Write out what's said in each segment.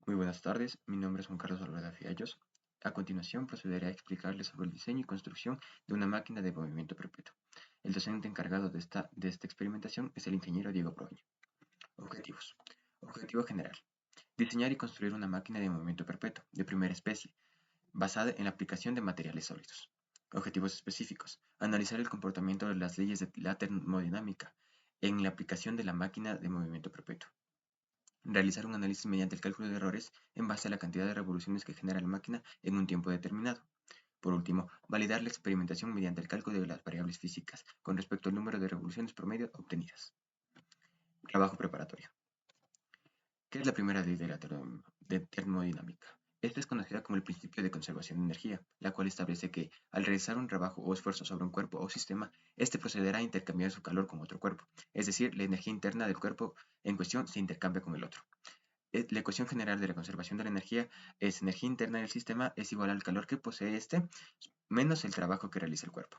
Muy buenas tardes, mi nombre es Juan Carlos Olvera Fiallos. A continuación procederé a explicarles sobre el diseño y construcción de una máquina de movimiento perpetuo. El docente encargado de esta experimentación es el ingeniero Diego Proaño. Objetivos. Objetivo general. Diseñar y construir una máquina de movimiento perpetuo de primera especie, basada en la aplicación de materiales sólidos. Objetivos específicos. Analizar el comportamiento de las leyes de la termodinámica en la aplicación de la máquina de movimiento perpetuo. Realizar un análisis mediante el cálculo de errores en base a la cantidad de revoluciones que genera la máquina en un tiempo determinado. Por último, validar la experimentación mediante el cálculo de las variables físicas con respecto al número de revoluciones promedio obtenidas. Trabajo preparatorio. ¿Qué es la primera ley de la termodinámica? Esta es conocida como el principio de conservación de energía, la cual establece que, al realizar un trabajo o esfuerzo sobre un cuerpo o sistema, este procederá a intercambiar su calor con otro cuerpo, es decir, la energía interna del cuerpo en cuestión se intercambia con el otro. La ecuación general de la conservación de la energía es energía interna del sistema es igual al calor que posee este menos el trabajo que realiza el cuerpo.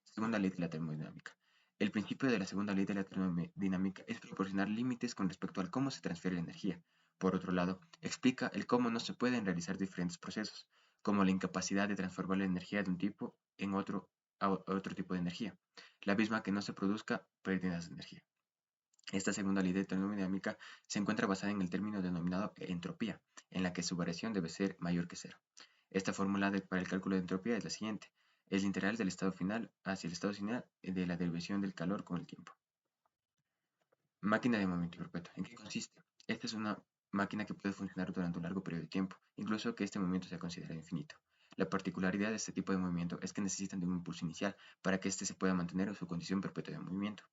Segunda ley de la termodinámica. El principio de la segunda ley de la termodinámica es proporcionar límites con respecto al cómo se transfiere la energía. Por otro lado, explica el cómo no se pueden realizar diferentes procesos, como la incapacidad de transformar la energía de un tipo en otro tipo de energía, la misma que no se produzca pérdidas de energía. Esta segunda ley de termodinámica se encuentra basada en el término denominado entropía, en la que su variación debe ser mayor que cero. Esta fórmula para el cálculo de entropía es la siguiente. Es la integral del estado final hacia el estado final de la derivación del calor con el tiempo. Máquina de movimiento perpetuo. ¿En qué consiste? Esta es una máquina que puede funcionar durante un largo periodo de tiempo, incluso que este movimiento sea considerado infinito. La particularidad de este tipo de movimiento es que necesitan de un impulso inicial para que éste se pueda mantener en su condición perpetua de movimiento.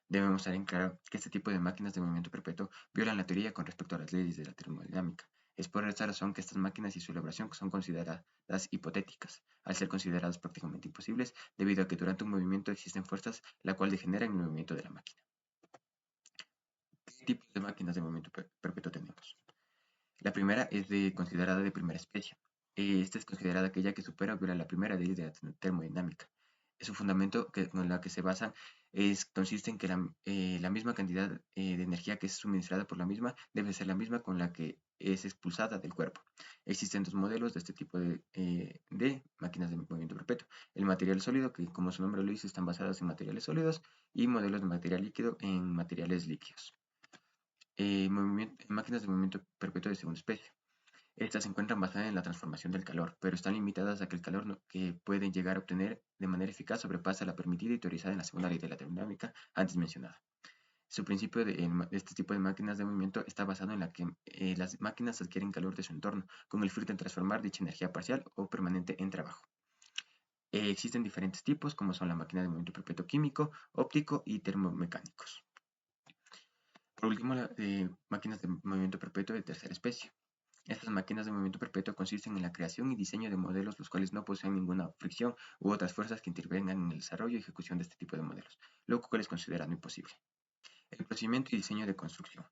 Debemos estar en claro que este tipo de máquinas de movimiento perpetuo violan la teoría con respecto a las leyes de la termodinámica. Es por esta razón que estas máquinas y su elaboración son consideradas hipotéticas, al ser consideradas prácticamente imposibles, debido a que durante un movimiento existen fuerzas la cual degeneran el movimiento de la máquina. ¿Qué tipos de máquinas de movimiento perpetuo tenemos? La primera es considerada de primera especie. Esta es considerada aquella que supera o viola la primera ley de la termodinámica. Su fundamento con la que se basa consiste en que la misma cantidad de energía que es suministrada por la misma debe ser la misma con la que es expulsada del cuerpo. Existen dos modelos de este tipo de máquinas de movimiento perpetuo. El material sólido, que como su nombre lo dice, están basadas en materiales sólidos, y modelos de material líquido en materiales líquidos. Máquinas de movimiento perpetuo de segunda especie. Estas se encuentran basadas en la transformación del calor, pero están limitadas a que el calor que pueden llegar a obtener de manera eficaz sobrepasa la permitida y teorizada en la segunda ley de la termodinámica antes mencionada. Su principio de este tipo de máquinas de movimiento está basado en la que las máquinas adquieren calor de su entorno, con el fin de transformar dicha energía parcial o permanente en trabajo. Existen diferentes tipos, como son la máquina de movimiento perpetuo químico, óptico y termomecánicos. Por último, máquinas de movimiento perpetuo de tercera especie. Estas máquinas de movimiento perpetuo consisten en la creación y diseño de modelos los cuales no poseen ninguna fricción u otras fuerzas que intervengan en el desarrollo y ejecución de este tipo de modelos, lo cual es considerado imposible. El procedimiento y diseño de construcción.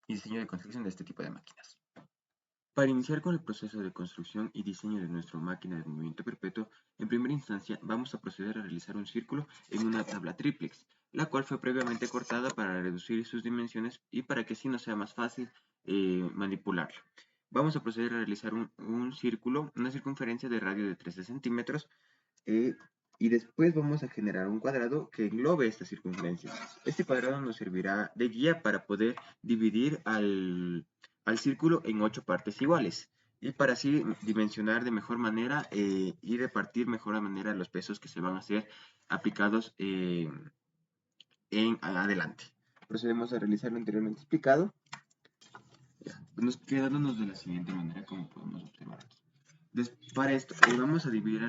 Y diseño de construcción de este tipo de máquinas. Para iniciar con el proceso de construcción y diseño de nuestra máquina de movimiento perpetuo, en primera instancia vamos a proceder a realizar un círculo en una tabla triplex, la cual fue previamente cortada para reducir sus dimensiones y para que así nos sea más fácil manipularla. Vamos a proceder a realizar un círculo, una circunferencia de radio de 13 centímetros y después vamos a generar un cuadrado que englobe esta circunferencia. Este cuadrado nos servirá de guía para poder dividir al círculo en 8 partes iguales y para así dimensionar de mejor manera y repartir mejor manera los pesos que se van a ser aplicados en adelante. Procedemos a realizar lo anteriormente explicado, nos quedándonos de la siguiente manera como podemos observar aquí. Para esto vamos a dividir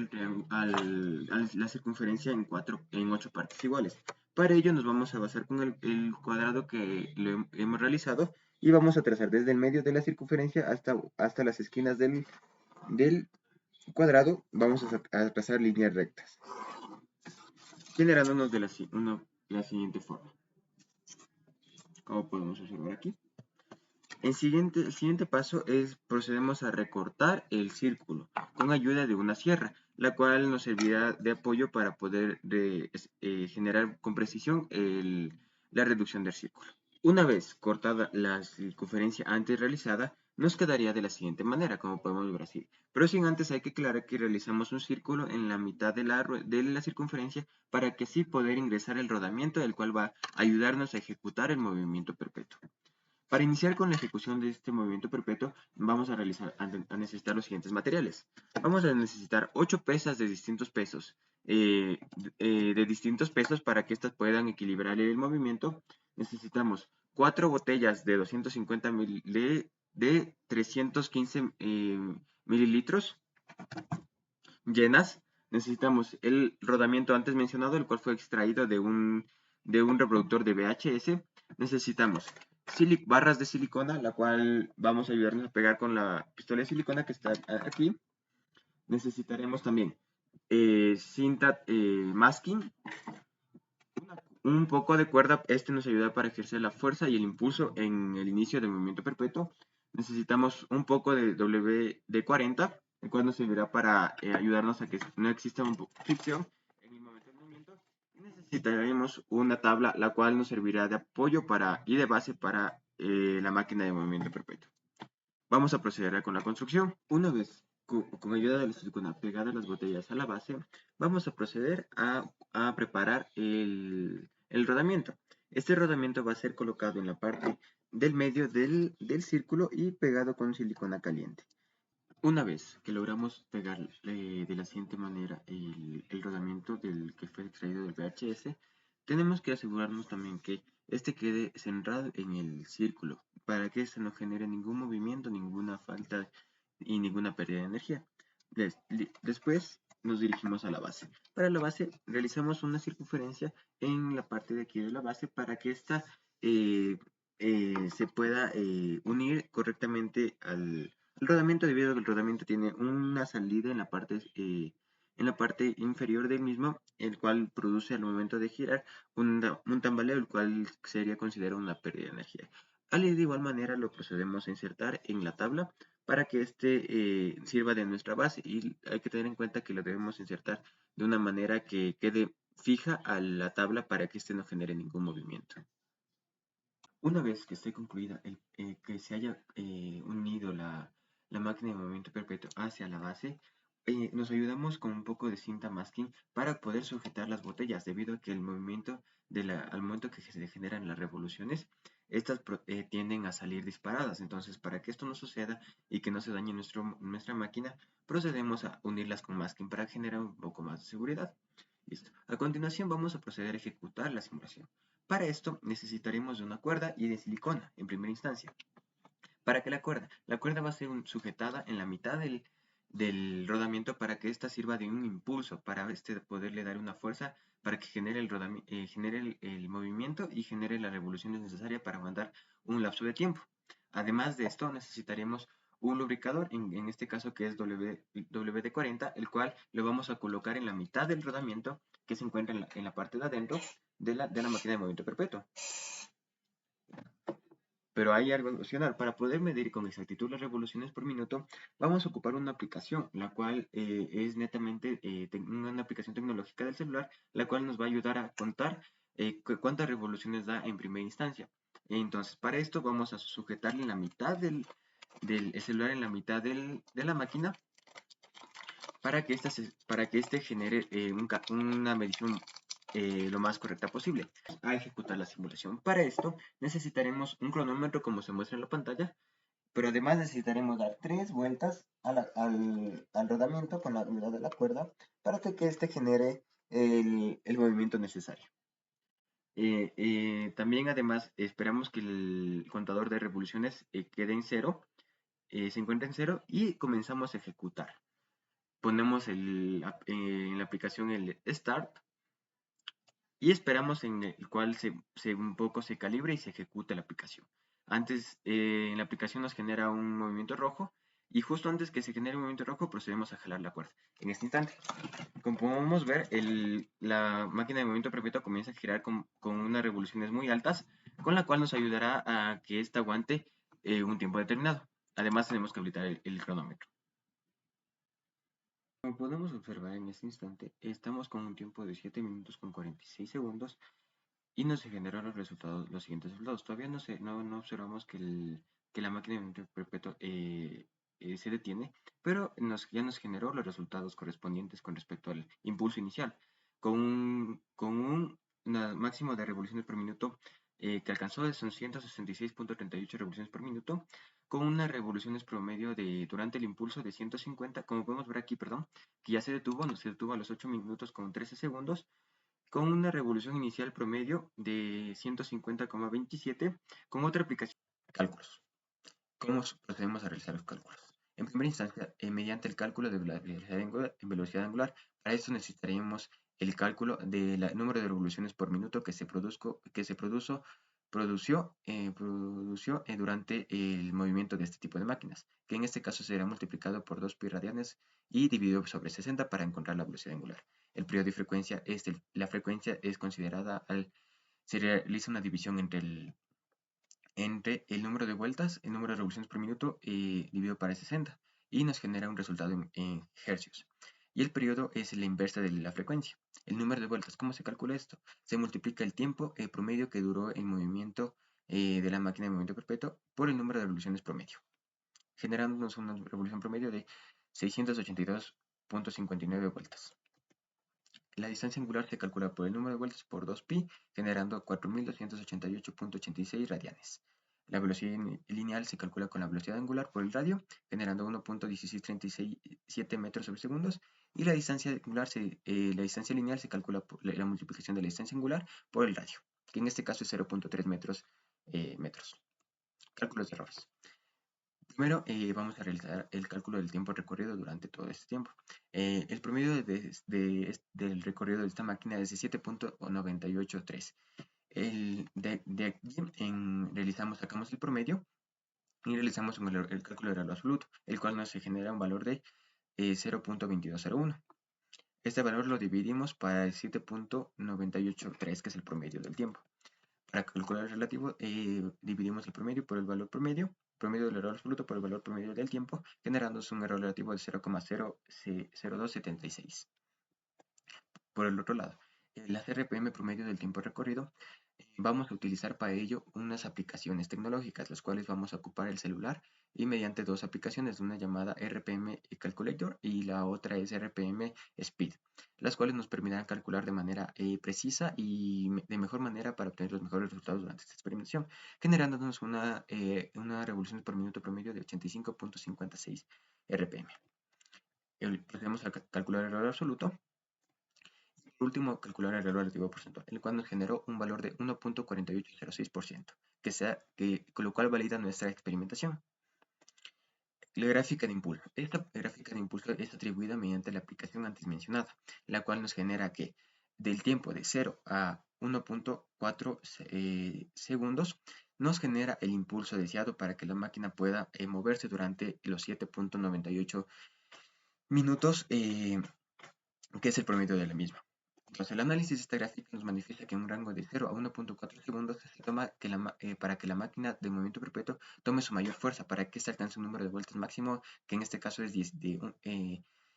la circunferencia en 8 partes iguales. Para ello nos vamos a basar con el cuadrado que hemos realizado y vamos a trazar desde el medio de la circunferencia hasta las esquinas del cuadrado. Vamos a trazar líneas rectas, generándonos de la siguiente forma. Como podemos observar aquí. El siguiente paso es procedemos a recortar el círculo con ayuda de una sierra, la cual nos servirá de apoyo para poder generar con precisión la reducción del círculo. Una vez cortada la circunferencia antes realizada, Nos quedaría de la siguiente manera, como podemos ver así. Pero sin antes hay que aclarar que realizamos un círculo en la mitad de la circunferencia para que así poder ingresar el rodamiento, el cual va a ayudarnos a ejecutar el movimiento perpetuo. Para iniciar con la ejecución de este movimiento perpetuo, vamos a necesitar los siguientes materiales. Vamos a necesitar 8 pesas de distintos pesos, para que éstas puedan equilibrar el movimiento. Necesitamos 4 botellas de 250 de 315 mililitros llenas. Necesitamos el rodamiento antes mencionado, el cual fue extraído de un reproductor de VHS. Necesitamos barras de silicona, la cual vamos a ayudarnos a pegar con la pistola de silicona que está aquí. Necesitaremos también cinta masking, un poco de cuerda. Este nos ayuda para ejercer la fuerza y el impulso en el inicio del movimiento perpetuo. Necesitamos un poco de WD-40, el cual nos servirá para ayudarnos a que no exista fricción en el momento del movimiento. Necesitaremos una tabla, la cual nos servirá de apoyo y de base para la máquina de movimiento perpetuo. Vamos a proceder con la construcción. Una vez con ayuda de la silicona pegada las botellas a la base, vamos a proceder a preparar el rodamiento. Este rodamiento va a ser colocado en la parte del medio del círculo y pegado con silicona caliente. Una vez que logramos pegar de la siguiente manera el rodamiento del que fue extraído del VHS, tenemos que asegurarnos también que este quede centrado en el círculo para que se no genere ningún movimiento, ninguna falta y ninguna pérdida de energía. Después nos dirigimos a la base. Para la base realizamos una circunferencia en la parte de aquí de la base para que ésta se pueda unir correctamente al rodamiento, debido a que el rodamiento tiene una salida en la parte inferior del mismo, el cual produce al momento de girar un tambaleo, el cual sería considerado una pérdida de energía. De igual manera lo procedemos a insertar en la tabla para que este sirva de nuestra base, y hay que tener en cuenta que lo debemos insertar de una manera que quede fija a la tabla para que este no genere ningún movimiento. Una vez que esté concluida, que se haya unido la máquina de movimiento perpetuo hacia la base, nos ayudamos con un poco de cinta masking para poder sujetar las botellas, debido a que al momento que se generan las revoluciones, estas tienden a salir disparadas. Entonces, para que esto no suceda y que no se dañe nuestra máquina, procedemos a unirlas con masking para generar un poco más de seguridad. Listo. A continuación vamos a proceder a ejecutar la simulación. Para esto necesitaremos de una cuerda y de silicona en primera instancia. ¿Para qué la cuerda va a ser sujetada en la mitad del rodamiento para que ésta sirva de un impulso, para poderle dar una fuerza para que genere el movimiento y genere las revoluciones necesarias para aguantar un lapso de tiempo. Además de esto, necesitaremos un lubricador, en este caso que es WD-40, el cual lo vamos a colocar en la mitad del rodamiento que se encuentra en la parte de adentro de la máquina de movimiento perpetuo. Pero hay algo adicional. Para poder medir con exactitud las revoluciones por minuto, vamos a ocupar una aplicación, la cual es netamente una aplicación tecnológica del celular, la cual nos va a ayudar a contar cuántas revoluciones da en primera instancia. Entonces, para esto vamos a sujetarle en la mitad del celular, en la mitad de la máquina, para que este genere una medición lo más correcta posible. A ejecutar la simulación. Para esto necesitaremos un cronómetro como se muestra en la pantalla, pero además necesitaremos dar 3 vueltas al rodamiento con la unidad de la cuerda para que este genere el movimiento necesario. También además esperamos que el contador de revoluciones quede en cero, se encuentre en cero, y comenzamos a ejecutar. Ponemos en la aplicación el Start y esperamos en el cual un poco se calibre y se ejecute la aplicación. Antes, en la aplicación nos genera un movimiento rojo, y justo antes que se genere un movimiento rojo procedemos a jalar la cuerda. En este instante, como podemos ver, la máquina de movimiento perpetuo comienza a girar con unas revoluciones muy altas, con la cual nos ayudará a que ésta aguante un tiempo determinado. Además, tenemos que habilitar el cronómetro. Como podemos observar en este instante, estamos con un tiempo de 7 minutos con 46 segundos y nos generan los siguientes resultados. Todavía no observamos que que la máquina de movimiento perpetuo se detiene, pero ya nos generó los resultados correspondientes con respecto al impulso inicial, con un máximo de revoluciones por minuto que alcanzó son 166.38 revoluciones por minuto, con unas revoluciones promedio durante el impulso de 150, como podemos ver aquí, perdón, que ya se detuvo a los 8 minutos con 13 segundos, con una revolución inicial promedio de 150,27, con otra aplicación de cálculos. ¿Cómo procedemos a realizar los cálculos? En primera instancia, mediante el cálculo de velocidad angular, para esto necesitaríamos el cálculo del número de revoluciones por minuto que se produció durante el movimiento de este tipo de máquinas, que en este caso será multiplicado por 2pi radianes y dividido sobre 60 para encontrar la velocidad angular. El periodo de frecuencia la frecuencia es considerada se realiza una división entre el número de vueltas, el número de revoluciones por minuto dividido para 60 y nos genera un resultado en hercios. Y el periodo es la inversa de la frecuencia. El número de vueltas, ¿cómo se calcula esto? Se multiplica el tiempo promedio que duró el movimiento de la máquina de movimiento perpetuo por el número de revoluciones promedio, generándonos una revolución promedio de 682.59 vueltas. La distancia angular se calcula por el número de vueltas por 2pi, generando 4.288.86 radianes. La velocidad lineal se calcula con la velocidad angular por el radio, generando 1.16367 metros sobre segundos. Y la distancia lineal se calcula por la multiplicación de la distancia angular por el radio, que en este caso es 0.3 metros. Cálculos de errores. Primero vamos a realizar el cálculo del tiempo recorrido durante todo este tiempo. El promedio del recorrido de esta máquina es de 7.983. De aquí sacamos el promedio y realizamos el cálculo del valor absoluto, el cual nos genera un valor de 0.2201. Este valor lo dividimos para el 7.983, que es el promedio del tiempo. Para calcular el relativo, dividimos el promedio por el valor promedio del error absoluto por el valor promedio del tiempo, generándose un error relativo de 0,0276. Por el otro lado, las RPM promedio del tiempo recorrido, vamos a utilizar para ello unas aplicaciones tecnológicas, las cuales vamos a ocupar el celular y mediante dos aplicaciones, una llamada RPM Calculator y la otra es RPM Speed, las cuales nos permitirán calcular de manera precisa y de mejor manera para obtener los mejores resultados durante esta experimentación, generándonos una revolución por minuto promedio de 85.56 RPM. Procedemos a calcular el error absoluto. Por último, calcular el error relativo porcentual, el cual nos generó un valor de 1.4806%, con lo cual valida nuestra experimentación. La gráfica de impulso. Esta gráfica de impulso es atribuida mediante la aplicación antes mencionada, la cual nos genera que del tiempo de 0 a 1.4 segundos nos genera el impulso deseado para que la máquina pueda moverse durante los 7.98 minutos, que es el promedio de la misma. Tras el análisis de esta gráfica nos manifiesta que en un rango de 0 a 1.4 segundos se toma para que la máquina de movimiento perpetuo tome su mayor fuerza para que se alcance un número de vueltas máximo, que en este caso es de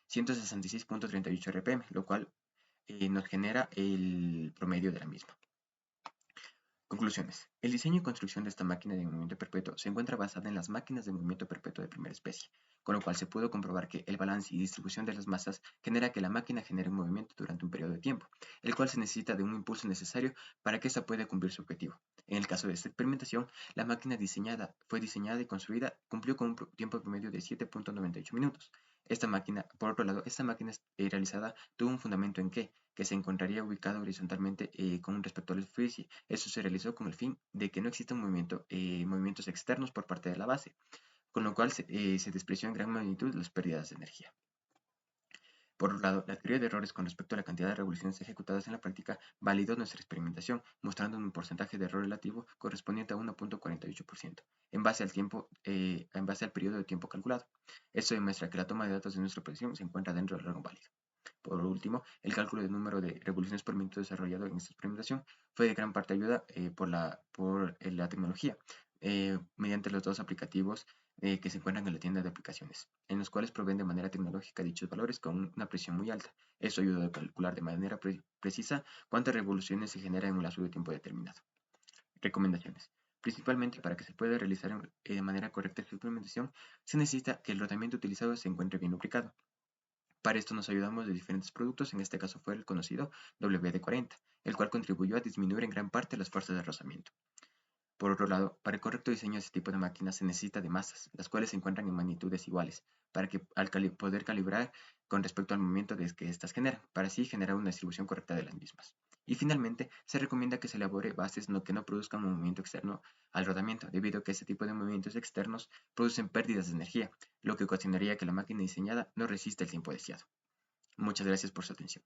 166.38 RPM, lo cual nos genera el promedio de la misma. Conclusiones. El diseño y construcción de esta máquina de movimiento perpetuo se encuentra basada en las máquinas de movimiento perpetuo de primera especie, con lo cual se pudo comprobar que el balance y distribución de las masas genera que la máquina genere un movimiento durante un periodo de tiempo, el cual se necesita de un impulso necesario para que ésta pueda cumplir su objetivo. En el caso de esta experimentación, la máquina fue diseñada y construida, cumplió con un tiempo promedio de 7.98 minutos. Por otro lado, esta máquina realizada tuvo un fundamento en que se encontraría ubicado horizontalmente con respecto a la superficie. Eso se realizó con el fin de que no existan movimientos externos por parte de la base, con lo cual se despreció en gran magnitud las pérdidas de energía. Por otro lado, la teoría de errores con respecto a la cantidad de revoluciones ejecutadas en la práctica validó nuestra experimentación, mostrando un porcentaje de error relativo correspondiente a 1.48%, en base al periodo de tiempo calculado. Esto demuestra que la toma de datos de nuestra predicción se encuentra dentro del rango válido. Por último, el cálculo del número de revoluciones por minuto desarrollado en esta experimentación fue de gran parte ayuda por la tecnología, mediante los dos aplicativos que se encuentran en la tienda de aplicaciones, en los cuales proveen de manera tecnológica dichos valores con una presión muy alta. Eso ayuda a calcular de manera precisa cuántas revoluciones se generan en un lapso de tiempo determinado. Recomendaciones. Principalmente para que se pueda realizar de manera correcta su implementación, se necesita que el rodamiento utilizado se encuentre bien lubricado. Para esto nos ayudamos de diferentes productos, en este caso fue el conocido WD-40, el cual contribuyó a disminuir en gran parte las fuerzas de rozamiento. Por otro lado, para el correcto diseño de este tipo de máquinas se necesita de masas, las cuales se encuentran en magnitudes iguales, para que al poder calibrar con respecto al movimiento de que éstas generan, para así generar una distribución correcta de las mismas. Y finalmente, se recomienda que se elabore bases que no produzcan un movimiento externo al rodamiento, debido a que este tipo de movimientos externos producen pérdidas de energía, lo que ocasionaría que la máquina diseñada no resista el tiempo deseado. Muchas gracias por su atención.